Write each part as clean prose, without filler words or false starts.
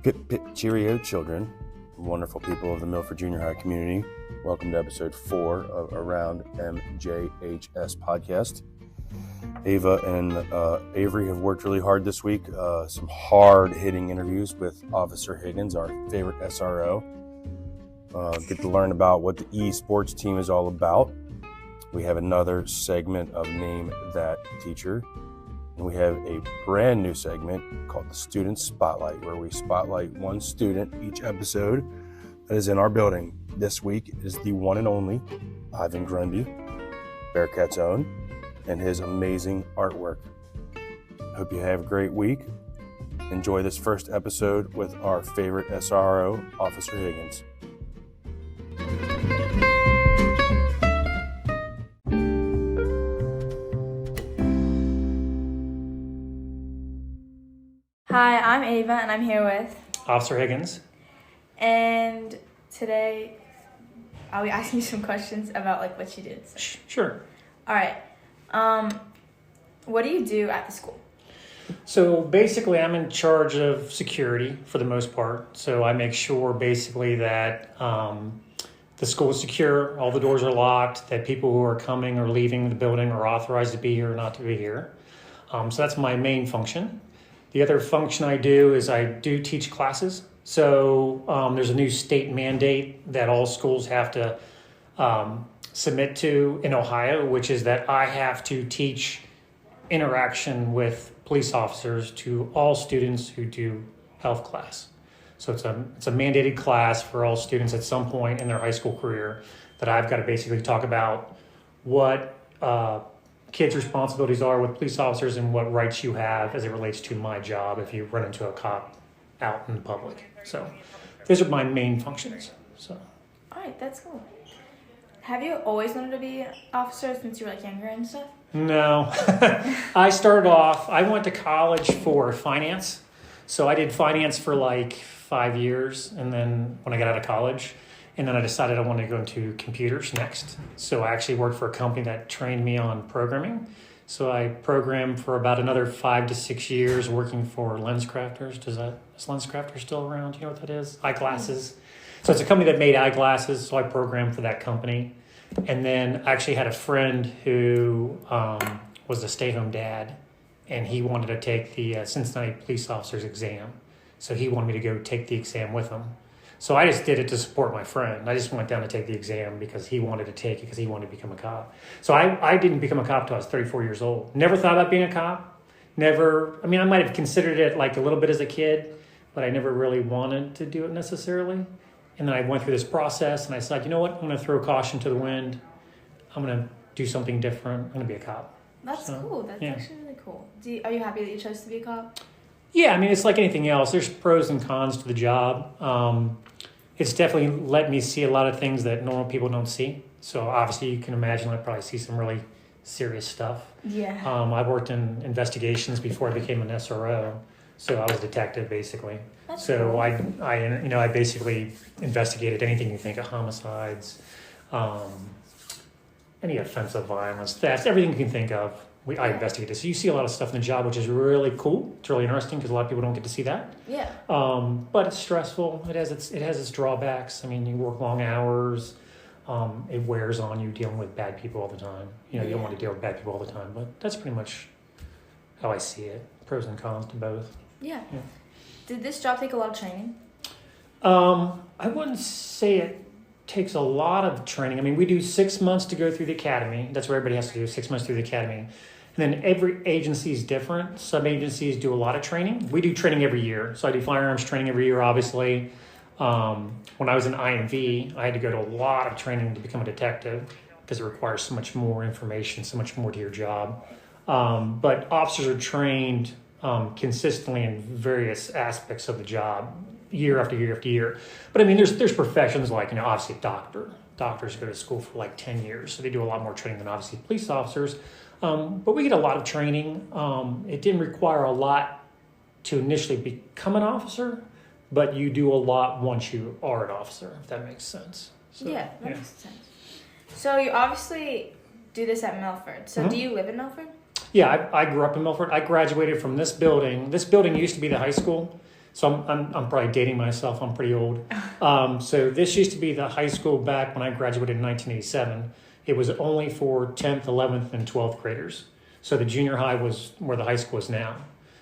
Pip pip cheerio, children, wonderful people of the Milford Junior High community. Welcome to episode 4 of Around MJHS podcast. Ava and Avery have worked really hard this week. Some hard-hitting interviews with Officer Higgins, our favorite SRO. Get to learn about what the Esports team is all about. We have another segment of Name That Teacher. And we have a brand new segment called the Student Spotlight, where we spotlight one student each episode that is in our building. This week is the one and only Ivan Grundy, Bearcat's own, and his amazing artwork. Hope you have a great week. Enjoy this first episode with our favorite SRO, Officer Higgins. Hi, I'm Ava, and I'm here with Officer Higgins. And today, I'll be asking you some questions about what you did. So. Sure. All right. What do you do at the school? So basically, I'm in charge of security for the most part. So I make sure basically that the school is secure, all the doors are locked, that people who are coming or leaving the building are authorized to be here or not to be here. So that's my main function. The other function I do is I do teach classes. So there's a new state mandate that all schools have to submit to in Ohio, which is that I have to teach interaction with police officers to all students who do health class. So it's a mandated class for all students at some point in their high school career that I've got to basically talk about what kids' responsibilities are with police officers and what rights you have as it relates to my job if you run into a cop out in public. So those are my main functions. So. All right, that's cool. Have you always wanted to be an officer since you were younger and stuff? No. I went to college for finance. So I did finance for 5 years, and then when I got out of college, and then I decided I wanted to go into computers next. So I actually worked for a company that trained me on programming. So I programmed for about another 5 to 6 years working for LensCrafters. Is LensCrafters still around? Do you know what that is? Eyeglasses. So it's a company that made eyeglasses. So I programmed for that company. And then I actually had a friend who was a stay-home dad, and he wanted to take the Cincinnati police officer's exam. So he wanted me to go take the exam with him. So I just did it to support my friend. I just went down to take the exam because he wanted to take it because he wanted to become a cop. So I didn't become a cop until I was 34 years old. Never thought about being a cop. I might have considered it a little bit as a kid, but I never really wanted to do it necessarily. And then I went through this process and I said, you know what? I'm going to throw caution to the wind. I'm going to do something different. I'm going to be a cop. That's cool. That's actually really cool. Are you happy that you chose to be a cop? Yeah, it's like anything else. There's pros and cons to the job. It's definitely let me see a lot of things that normal people don't see. So obviously you can imagine I probably see some really serious stuff. Yeah. I worked in investigations before I became an SRO. So I was a detective basically. That's so cool. I basically investigated anything you think of: homicides, any offensive violence, theft, everything you can think of. I investigated. So you see a lot of stuff in the job, which is really cool. It's really interesting because a lot of people don't get to see that. Yeah. But it's stressful. It has its drawbacks. You work long hours. It wears on you dealing with bad people all the time. You don't want to deal with bad people all the time. But that's pretty much how I see it. Pros and cons to both. Yeah. Did this job take a lot of training? I wouldn't say it takes a lot of training. We do 6 months to go through the academy. That's what everybody has to do, 6 months through the academy. And then every agency is different. Some agencies do a lot of training. We do training every year. So I do firearms training every year, obviously. When I was in IMV, I had to go to a lot of training to become a detective because it requires so much more information, so much more to your job. But officers are trained consistently in various aspects of the job, year after year after year. But there's professions like, obviously doctors go to school for 10 years. So they do a lot more training than obviously police officers. But we get a lot of training. It didn't require a lot to initially become an officer, but you do a lot once you are an officer, if that makes sense. So, that makes sense. So you obviously do this at Milford. So do you live in Milford? Yeah, I grew up in Milford. I graduated from this building. This building used to be the high school. So I'm probably dating myself. I'm pretty old. So this used to be the high school back when I graduated in 1987. It was only for 10th, 11th, and 12th graders. So the junior high was where the high school is now.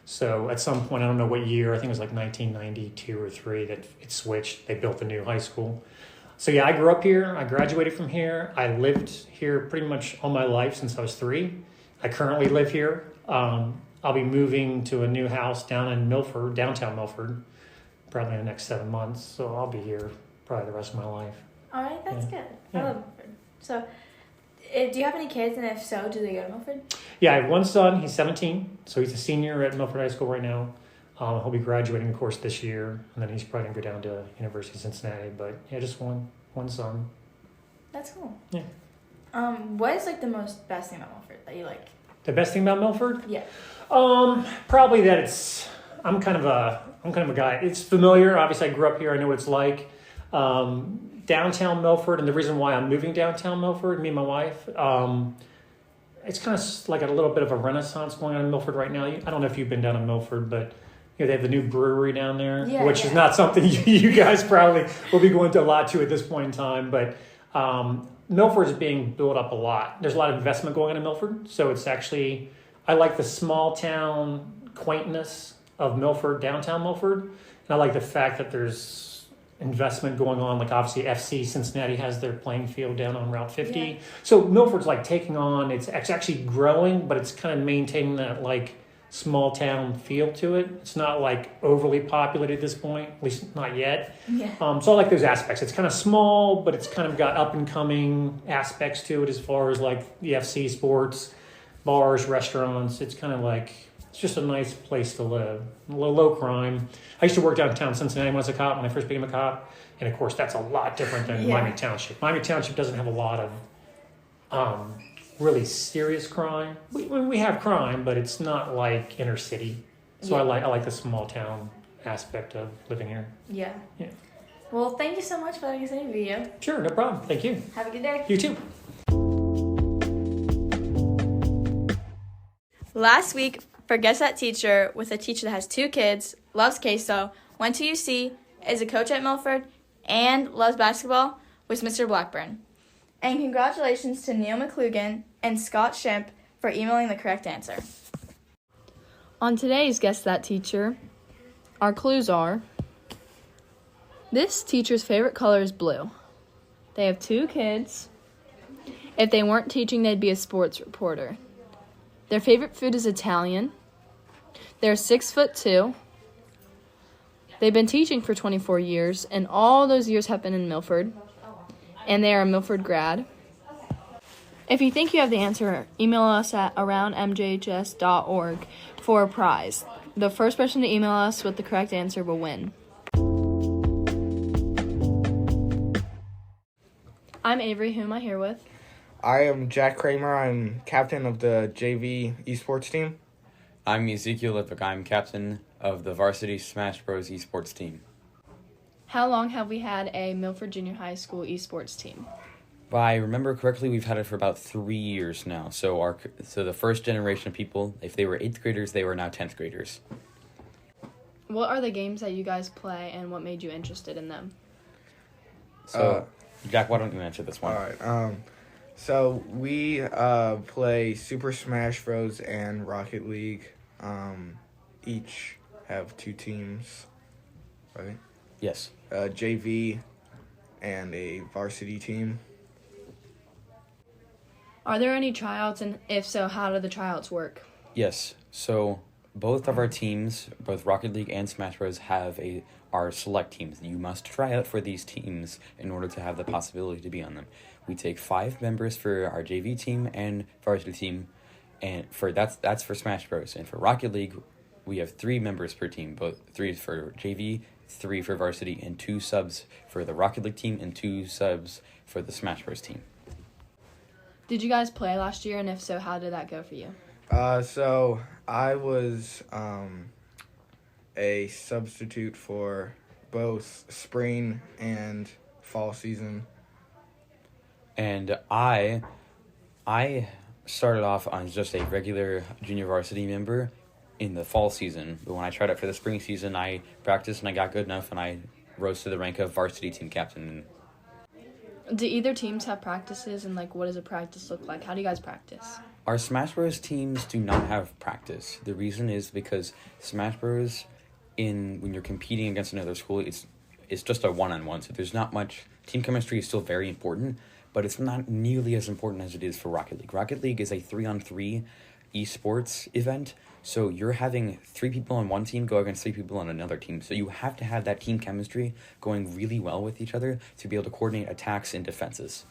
So at some point, I don't know what year, I think it was like 1992 or 3 that it switched. They built the new high school. So yeah, I grew up here. I graduated from here. I lived here pretty much all my life since I was 3. I currently live here. I'll be moving to a new house down in Milford, downtown Milford, probably in the next 7 months. So I'll be here probably the rest of my life. All right, that's good. Yeah. I love Milford. So, do you have any kids, and if so, do they go to Milford? Yeah, I have one son. He's 17, so he's a senior at Milford High School right now. He'll be graduating, of course, this year, and then he's probably going to go down to University of Cincinnati. But yeah, just one son. That's cool. Yeah. What is like the best thing about Milford that you like? The best thing about Milford? Yeah. Probably that I'm kind of a guy. It's familiar. Obviously, I grew up here. I know what it's like. Downtown Milford, and the reason why I'm moving downtown Milford, me and my wife, it's kind of like a little bit of a renaissance going on in Milford right now. I don't know if you've been down in Milford, but they have the new brewery down there, which is not something you guys probably will be going to a lot to at this point in time. But Milford is being built up a lot. There's a lot of investment going on in Milford, so it's actually, I like the small town quaintness of Milford, downtown Milford, and I like the fact that there's investment going on. Like obviously FC Cincinnati has their playing field down on Route 50. Yeah. So Milford's like taking on, it's actually growing, but it's kind of maintaining that like small town feel to it. It's not like overly populated at this point, at least not yet. Yeah. So I like those aspects. It's kind of small, but it's kind of got up and coming aspects to it as far as like the FC sports, bars, restaurants. It's kind of like, it's just a nice place to live. Low crime. I used to work downtown Cincinnati when I was a cop, when I first became a cop. And of course, that's a lot different than Miami Township. Miami Township doesn't have a lot of really serious crime. We have crime, but it's not like inner city. So I like the small town aspect of living here. Yeah. Yeah. Well, thank you so much for letting us interview you. Sure, no problem. Thank you. Have a good day. You too. Last week, for Guess That Teacher, with a teacher that has 2 kids, loves queso, went to UC, is a coach at Milford, and loves basketball, was Mr. Blackburn. And congratulations to Neil McClugan and Scott Shimp for emailing the correct answer. On today's Guess That Teacher, our clues are: this teacher's favorite color is blue. They have 2 kids. If they weren't teaching, they'd be a sports reporter. Their favorite food is Italian. They're 6'2". They've been teaching for 24 years, and all those years have been in Milford. And they are a Milford grad. If you think you have the answer, email us at aroundmjhs.org for a prize. The first person to email us with the correct answer will win. I'm Avery. Who am I here with? I am Jack Kramer. I'm captain of the JV Esports team. I'm Ezekiel Lippick. I'm captain of the varsity Smash Bros. Esports team. How long have we had a Milford Junior High School esports team? If I remember correctly, we've had it for about 3 years now. So the first generation of people, if they were 8th graders, they were now 10th graders. What are the games that you guys play, and what made you interested in them? So, Jack, why don't you answer this one? All right. So we play Super Smash Bros. And Rocket League. Each have 2 teams, right? Yes. JV and a varsity team. Are there any tryouts, and if so, how do the tryouts work? Yes. So both of our teams, both Rocket League and Smash Bros, have our select teams. You must try out for these teams in order to have the possibility to be on them. We take 5 members for our JV team and varsity team, and that's for Smash Bros. And for Rocket League, we have 3 members per team, both 3 for JV, 3 for varsity, and 2 subs for the Rocket League team and 2 subs for the Smash Bros. Team. Did you guys play last year, and if so, how did that go for you? So I was a substitute for both spring and fall season. And I started off as just a regular junior varsity member, in the fall season. But when I tried out for the spring season, I practiced and I got good enough, and I rose to the rank of varsity team captain. Do either teams have practices, and like what does a practice look like? How do you guys practice? Our Smash Bros. Teams do not have practice. The reason is because Smash Bros. When you're competing against another school, it's just a one-on-one, so there's not much. Team chemistry is still very important, but it's not nearly as important as it is for Rocket League. Rocket League is a 3-on-3 esports event, so you're having 3 people on one team go against 3 people on another team. So you have to have that team chemistry going really well with each other to be able to coordinate attacks and defenses.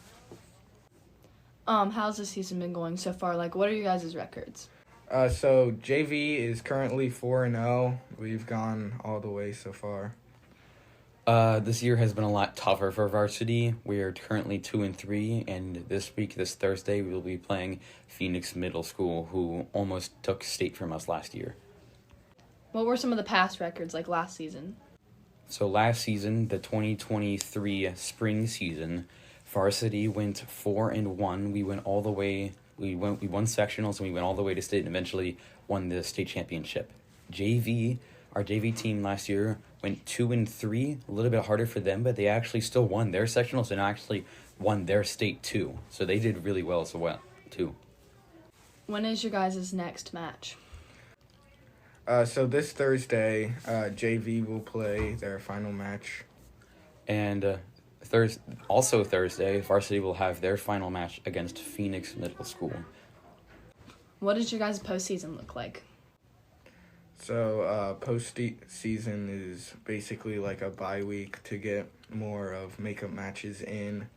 How's the season been going so far? Like, what are you guys' records? So JV is currently 4-0. We've gone all the way so far. This year has been a lot tougher for varsity. We are currently 2-3, and this Thursday, we will be playing Phoenix Middle School, who almost took state from us last year. What were some of the past records, like last season? So last season, the 2023 spring season, varsity went 4-1. We went all the way. We won sectionals, and we went all the way to state, and eventually won the state championship. Our JV team last year went 2-3, a little bit harder for them, but they actually still won their sectionals and actually won their state too. So they did really well as well too. When is your guys' next match? So this Thursday, JV will play their final match. And Thursday, varsity will have their final match against Phoenix Middle School. What does your guys' postseason look like? So post-season is basically like a bye week to get more of makeup matches in.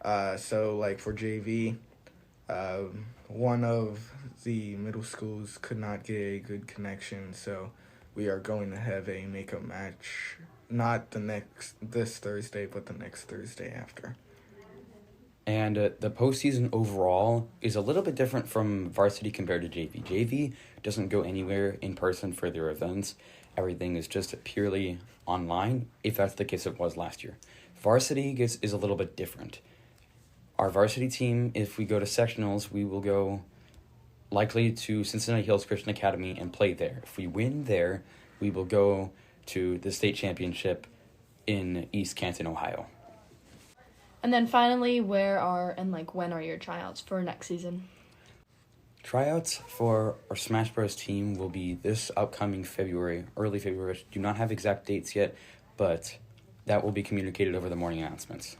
So like for JV, one of the middle schools could not get a good connection, so we are going to have a makeup match, not this Thursday, but the next Thursday after. And the postseason overall is a little bit different from varsity compared to JV. JV doesn't go anywhere in person for their events. Everything is just purely online, if that's the case it was last year. Varsity is a little bit different. Our varsity team, if we go to sectionals, we will go likely to Cincinnati Hills Christian Academy and play there. If we win there, we will go to the state championship in East Canton, Ohio. And then finally, when are your tryouts for next season? Tryouts for our Smash Bros. Team will be this upcoming February, early February. Do not have exact dates yet, but that will be communicated over the morning announcements.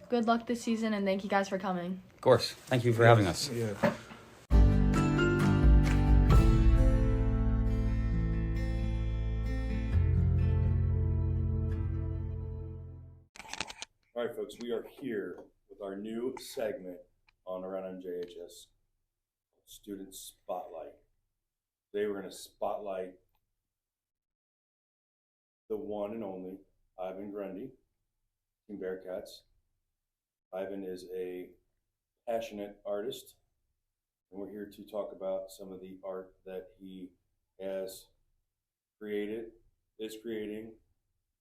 Good luck this season, and thank you guys for coming. Of course. Thank you for having us. Yeah. All right, folks, we are here with our new segment on Around MJHS, Student Spotlight. Today we're going to spotlight the one and only Ivan Grundy, Team Bearcats. Ivan is a passionate artist, and we're here to talk about some of the art that he has created, is creating,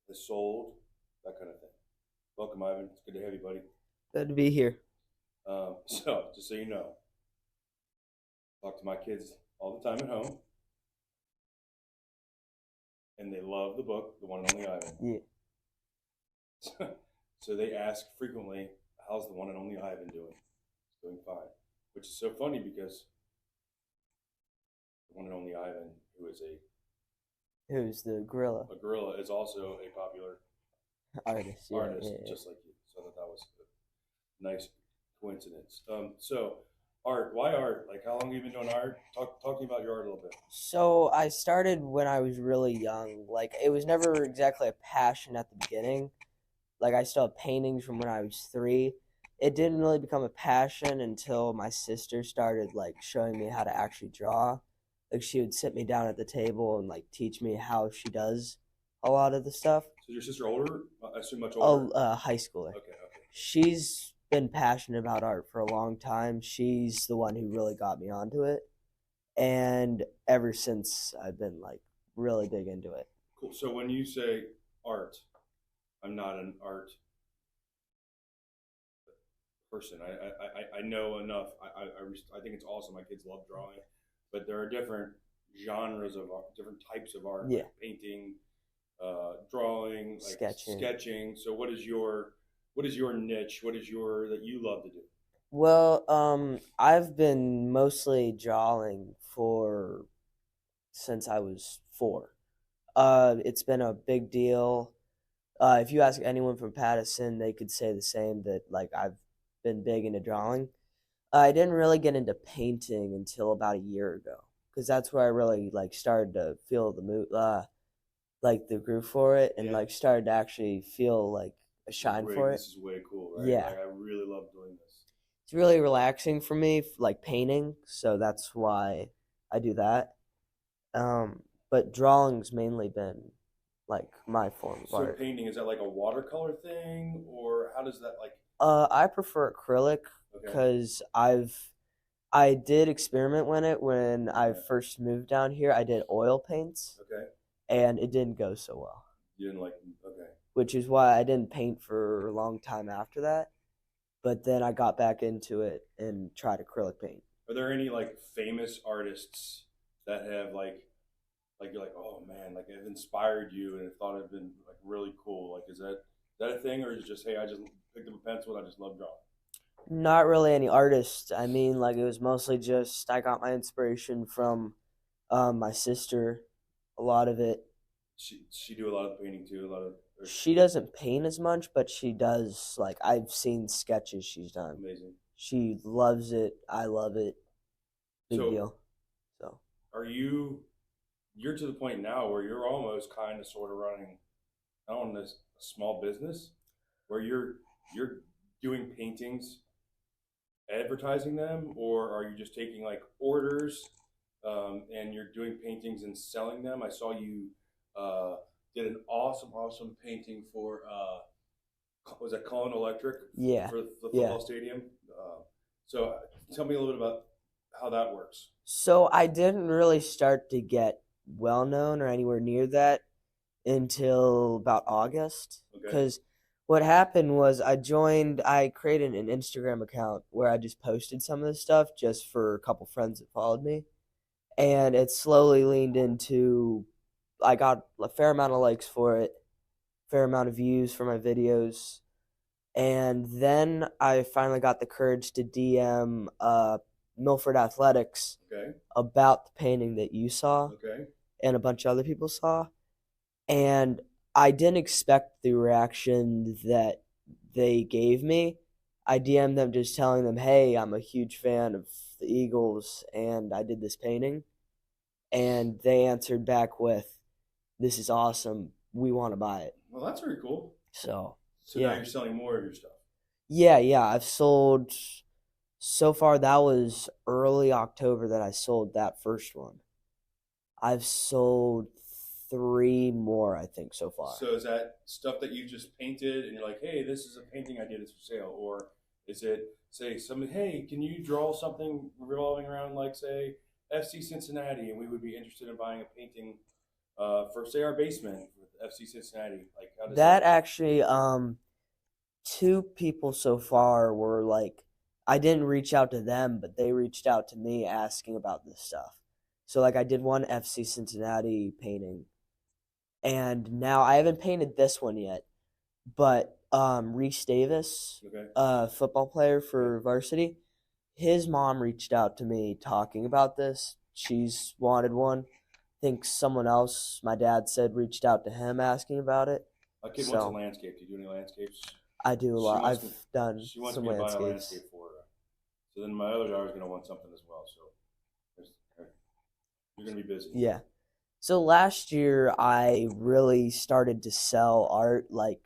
has sold, that kind of thing. Welcome, Ivan. It's good to have you, buddy. Good to be here. So, just so you know, talk to my kids all the time at home, and they love the book, The One and Only Ivan. Yeah. So they ask frequently, how's the one and only Ivan doing? He's doing fine. Which is so funny because the one and only Ivan, Who's the gorilla a gorilla, is also a popular artist? Yeah. just like you. So that was a nice coincidence. So art, why art? Like, how long have you been doing art? Talk to me about your art a little bit. So I started when I was really young. Like, it was never exactly a passion at the beginning. Like, I still have paintings from when I was 3. It didn't really become a passion until my sister started, like, showing me how to actually draw. Like, she would sit me down at the table and, like, teach me how she does a lot of the stuff. So your sister older? I assume much older? High schooler. Okay. She's been passionate about art for a long time. She's the one who really got me onto it. And ever since, I've been, like, really big into it. Cool. So when you say art, I'm not an art person. I know enough. I think it's awesome. My kids love drawing, but there are different genres of art, different types of art, Yeah. like painting, drawing, like sketching. So what is your niche? What is your that you love to do? Well, I've been mostly drawing since I was 4. It's been a big deal. If you ask anyone from Pattison, they could say the same, that like I've been big into drawing. I didn't really get into painting until about a year ago, because that's where I really like started to feel the mood, like the groove for it, and like started to actually feel like a shine for it. This is way cool, right? Yeah. Like, I really love doing this. It's really relaxing for me, like painting, so that's why I do that. But drawing's mainly been like my form of So art. painting, is that like a watercolor thing, or how does that like? I prefer acrylic Okay. because I did experiment when I Okay. first moved down here. I did oil paints, Okay. and it didn't go so well, You didn't like? Okay. which is why I didn't paint for a long time after that. But then I got back into it and tried acrylic paint. Are there any like famous artists that have like you're like, oh man, like have inspired you and thought it'd been like really cool? Like, is that a thing, or is it just, hey, I just picked up a pencil and I just love drawing? Not really any artist. I mean, like it was mostly just I got my inspiration from my sister. A lot of it. She do a lot of painting too. A lot of. She doesn't paint as much, but she does. Like I've seen sketches she's done. Amazing. She loves it. I love it. Big deal. So. Are you're to the point now where you're almost kind of sort of running, I don't know, a small business where you're doing paintings, advertising them, or are you just taking like orders and you're doing paintings and selling them? I saw you did an awesome painting for was that Cullen Electric? Yeah. For the football stadium. So tell me a little bit about how that works. So I didn't really start to get well known or anywhere near that until about August, because what happened was I created an Instagram account where I just posted some of this stuff just for a couple friends that followed me, and it slowly leaned into, I got a fair amount of likes for it, fair amount of views for my videos, and then I finally got the courage to DM Milford Athletics about the painting that you saw and a bunch of other people saw. And I didn't expect the reaction that they gave me. I DM'd them just telling them, hey, I'm a huge fan of the Eagles and I did this painting. And they answered back with, this is awesome. We want to buy it. Well, that's very cool. So now you're selling more of your stuff. Yeah. I've sold, so far that was early October that I sold that first one. I've sold 3 more, I think, so far. So is that stuff that you just painted and you're like, hey, this is a painting I did, it's for sale? Or is it, say, somebody, hey, can you draw something revolving around, like, say, FC Cincinnati, and we would be interested in buying a painting for, say, our basement with FC Cincinnati? Like, how does that actually, 2 people so far were like, I didn't reach out to them, but they reached out to me asking about this stuff. So, like, I did one FC Cincinnati painting, and now I haven't painted this one yet, but Reese Davis, football player for varsity, his mom reached out to me talking about this. She's wanted one. I think someone else, my dad said, reached out to him asking about it. My kid wants a landscape. Do you do any landscapes? I do a lot. I've done She wants some me to buy landscapes. a landscape for her. So then my other daughter's going to want something as well. So you're going to be busy. Yeah. So last year I really started to sell art, like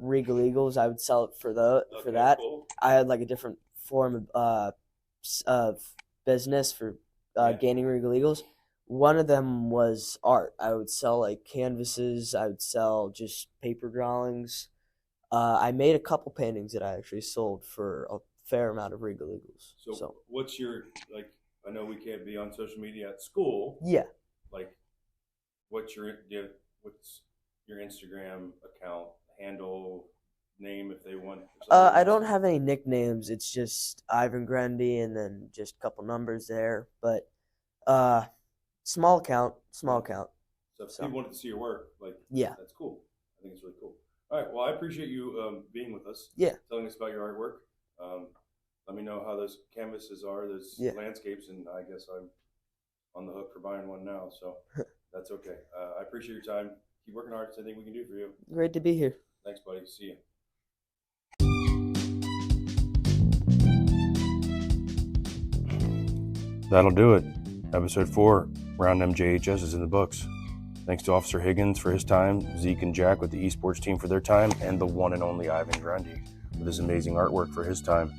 Regal Eagles. I would sell it for that. Cool. I had like a different form of business for gaining Regal Eagles. One of them was art. I would sell like canvases. I would sell just paper drawings. I made a couple paintings that I actually sold for a fair amount of Regal Eagles. So what's your, like, I know we can't be on social media at school. Yeah. Like, what's your Instagram account handle, name, if they want? I don't have any nicknames. It's just Ivan Grundy and then just a couple numbers there. But Small account. So if people wanted to see your work, like, Yeah. that's cool. I think it's really cool. All right. Well, I appreciate you being with us. Yeah. Telling us about your artwork. Let me know how those canvases are, those landscapes, and I guess I'm on the hook for buying one now. So that's okay. I appreciate your time. Keep working hard. It's anything we can do for you. Great to be here. Thanks, buddy. See you. That'll do it. Episode 4, Round MJHS, is in the books. Thanks to Officer Higgins for his time, Zeke and Jack with the Esports team for their time, and the one and only Ivan Grundy with his amazing artwork for his time.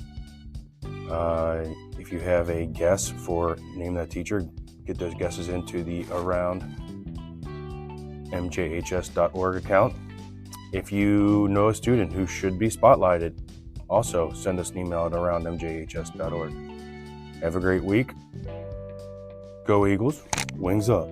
If you have a guess for Name That Teacher, get those guesses into the aroundmjhs.org account. If you know a student who should be spotlighted, also send us an email at aroundmjhs.org. Have a great week. Go Eagles. Wings up.